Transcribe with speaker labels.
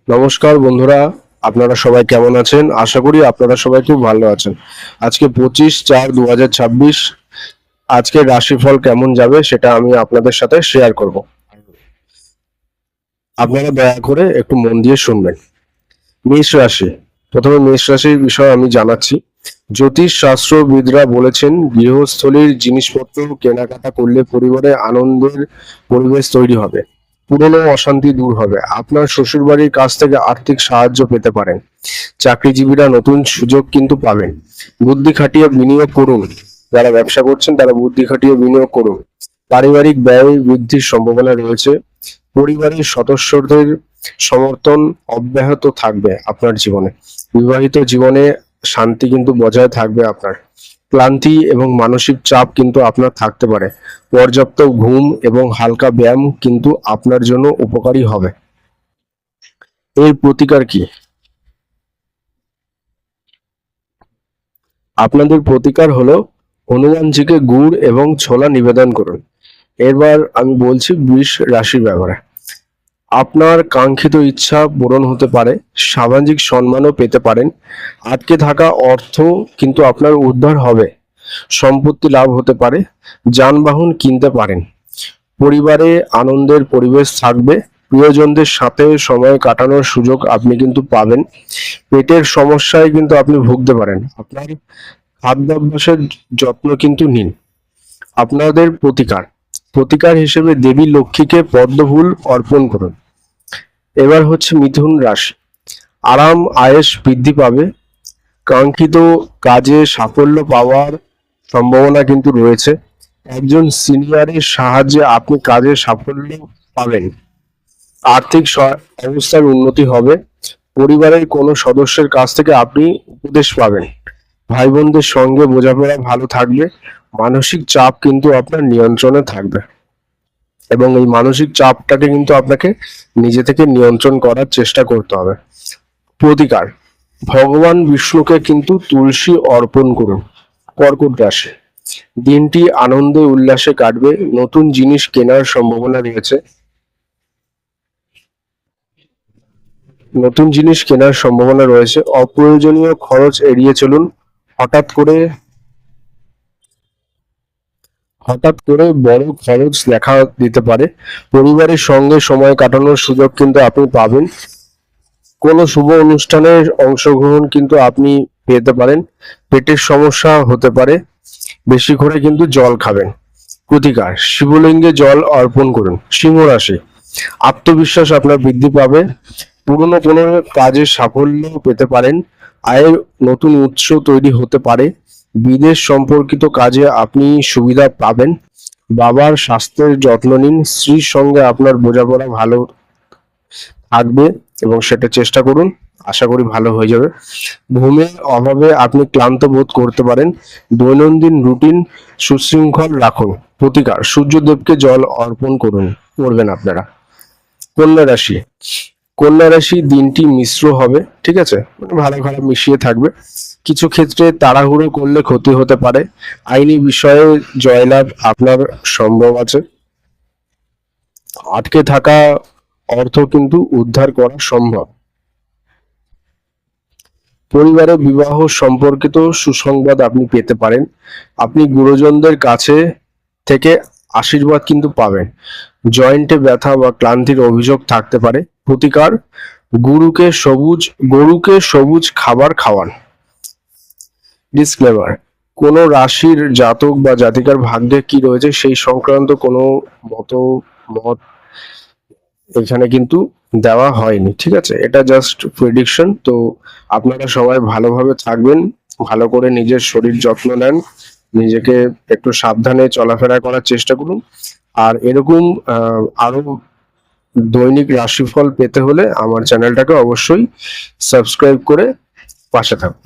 Speaker 1: নমস্কার বন্ধুরা, আপনারা সবাই কেমন আছেন? আশা করি আপনারা সবাই খুব ভালো আছেন। আজকে 25/4/2026 আজকের রাশিফল কেমন যাবে সেটা আমি আপনাদের সাথে শেয়ার করব। আপনারা দয়া করে একটু মন দিয়ে শুনবেন। মেষ রাশি, প্রথমে মেষ রাশির বিষয়ে আমি জানাচ্ছি। জ্যোতিষ শাস্ত্রবিদরা বলেছেন, গৃহস্থলীর জিনিসপত্র কেনাকাটা করলে পরিবারে আনন্দের পরিবেশ তৈরি হবে, পুরনো অশান্তি দূর হবে। আপনার শ্বশুরবাড়ির কাছ থেকে আর্থিক সাহায্য পেতে পারেন। চাকরিজীবীরা নতুন সুযোগ কিন্তু পাবেন। বুদ্ধি খাটিয়ে বিনিয়োগ করুন। যারা ব্যবসা করছেন তারা বুদ্ধি খাটিয়ে বিনিয়োগ করুন। পারিবারিক ব্যয় বৃদ্ধির সম্ভাবনা রয়েছে। পরিবারের সদস্যদের সমর্থন অব্যাহত থাকবে আপনার জীবনে। বিবাহিত জীবনে শান্তি কিন্তু বজায় থাকবে আপনার। ক্লান্তি এবং মানসিক চাপ কিন্তু আপনার থাকতে পারে। পর্যাপ্ত ঘুম এবং হালকা ব্যায়াম কিন্তু আপনার জন্য উপকারী হবে। এর প্রতিকার কি? আপনাদের প্রতিকার হলো হনুমানজিকে গুড় এবং ছোলা নিবেদন করুন। এবার আমি বলছি বৃষ রাশির ব্যাপারে। আপনার কাঙ্ক্ষিত ইচ্ছা পূরণ হতে পারে, সামাজিক সম্মানও পেতে পারেন। আটকে থাকা অর্থ কিন্তু আপনার উদ্ধার হবে। সম্পত্তি লাভ হতে পারে, যানবাহন কিনতে পারেন। পরিবারে আনন্দের পরিবেশ থাকবে। প্রিয়জনদের সাথে সময় কাটানোর সুযোগ আপনি কিন্তু পাবেন। পেটের সমস্যায় কিন্তু আপনি ভুগতে পারেন। আপনার খাদ্যাভ্যাসের যত্ন কিন্তু নিন। আপনাদের প্রতিকার, প্রতিকার হিসেবে দেবী লক্ষ্মীকে পদ্মফুল অর্পণ করুন। এবার হচ্ছে মিথুন রাশি। আরাম আয়েশ বৃদ্ধি পাবে। কাঙ্ক্ষিত কাজে সাফল্য পাওয়ার সম্ভাবনা কিন্তু রয়েছে। একজন সিনিয়রের সাহায্যে আপনি কাজে সাফল্য পাবেন। আর্থিক অবস্থার উন্নতি হবে। পরিবারের কোনো সদস্যের কাছ থেকে আপনি উপদেশ পাবেন। ভাই বোনদের সঙ্গে বোঝাপড়া ভালো থাকবে। মানসিক চাপ কিন্তু আপনার নিয়ন্ত্রণে থাকবে এবং এই মানসিক চাপটাকে কিন্তু আপনাকে নিজে থেকে নিয়ন্ত্রণ করার চেষ্টা করতে হবে। প্রতিকার, ভগবান বিষ্ণুকে কিন্তু তুলসী অর্পণ করুন। কর্কট রাশি, দিনটি আনন্দে উল্লাসে কাটবে। নতুন জিনিস কেনার সম্ভাবনা রয়েছে। অপ্রয়োজনীয় খরচ এড়িয়ে চলুন। হঠাৎ করে বড় খরচ দেখা দিতে পারে। পরিবারের সঙ্গে সময় কাটানোর সুযোগ কিন্তু আপনি পাবেন। কোনো শুভ অনুষ্ঠানের অংশগ্রহণ কিন্তু আপনি পেতে পারেন। পেটের সমস্যা হতে পারে, বেশি করে কিন্তু জল খাবেন। প্রতিকার, শিবলিঙ্গে জল অর্পণ করুন। সিংহ রাশি, আত্মবিশ্বাস আপনার বৃদ্ধি পাবে। পুরনো কোনো কাজে সাফল্য পেতে পারেন। আয়ের নতুন উৎস তৈরি হতে পারে। বিদেশ সম্পর্কিত কাজে আপনি সুবিধা পাবেন। বাবার স্বাস্থ্যের যত্ন নিন। স্ত্রীর সঙ্গে আপনার বোঝাপড়া ভালো থাকবে এবং সেটা চেষ্টা করুন, আশা করি ভালো হয়ে যাবে। ঘুমের অভাবে আপনি ক্লান্ত বোধ করতে পারেন। দৈনন্দিন রুটিন সুশৃঙ্খল রাখুন। প্রতিকার, সূর্যদেবকে জল অর্পণ করবেন আপনারা। কন্যা রাশি, দিনটি মিশ্র হবে, ঠিক আছে, মানে ভালো খারাপ মিশিয়ে থাকবে। কিছু ক্ষেত্রে তাড়াহুড়ো করলে ক্ষতি হতে পারে। আইনি বিষয়ে জয়লাভ আপনার সম্ভব আছে। আটকে থাকা অর্থ কিন্তু উদ্ধার করা সম্ভব। পরিবারে বিবাহ সম্পর্কিত সুসংবাদ আপনি পেতে পারেন। আপনি গুরুজনদের কাছে থেকে আশীর্বাদ কিন্তু পাবেন। জয়েন্টে ব্যথা বা ক্লান্তির অভিযোগ থাকতে পারে। প্রতিকার, গরুকে সবুজ খাবার খাওয়ান। ডিসক্লেমার, কোন রাশির জাতক বা জাতিকার ভাগ্যে কি রয়েছে সেই সংক্রান্ত কোনো মত এখানে কিন্তু দেওয়া হয়নি, ঠিক আছে, এটা জাস্ট প্রেডিকশন। তো আপনারা সবাই ভালোভাবে থাকবেন, ভালো করে নিজের শরীর যত্ন নেন, নিজেকে একটু সাবধানে চলাফেরা করার চেষ্টা করুন। আর এরকম আরো দৈনিক রাশিফল পেতে হলে আমার চ্যানেলটাকে অবশ্যই সাবস্ক্রাইব করে পাশে থাকুন।